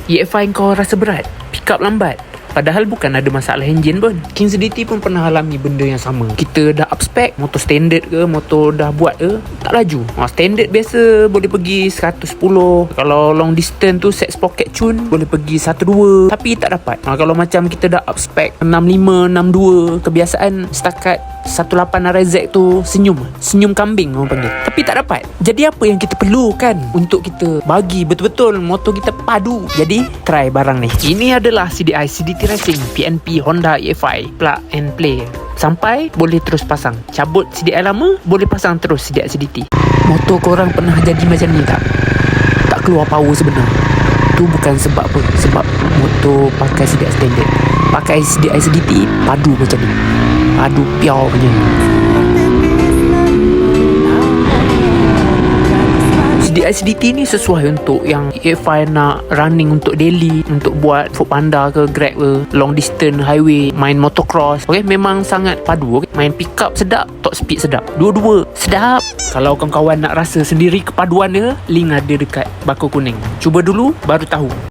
EFI kau rasa berat, pick up lambat, padahal bukan ada masalah enjin pun. Kings DT pun pernah alami benda yang sama. Kita dah up spec, motor standard ke, motor dah buat ke, tak laju. Standard biasa boleh pergi 110. Kalau long distance tu set sprocket tune boleh pergi 102, tapi tak dapat. Kalau macam kita dah up spec 65, 62, kebiasaan setakat 18 RZ tu senyum kambing orang panggil, tapi tak dapat. Jadi apa yang kita perlukan untuk kita bagi betul-betul motor kita padu? Jadi try barang ni. Ini adalah CDI CDT Racing PNP Honda EFI plug and play. Sampai boleh terus pasang, cabut CDI lama, boleh pasang terus CDI CDT. Motor korang pernah jadi macam ni tak? Tak keluar power sebenar. Tu bukan sebab apa, sebab motor pakai CDI standard. Pakai CDI CDT padu macam ni, padu piau punya. CDI CDT ni sesuai untuk yang EFI nak running untuk daily, untuk buat Foodpanda ke Grab ke, long distance highway, main motocross. Okay, memang sangat padu. Okay? Main pick up sedap, top speed sedap, dua-dua sedap. Kalau kawan-kawan nak rasa sendiri kepaduan dia, link ada dekat Bakul Kuning. Cuba dulu baru tahu.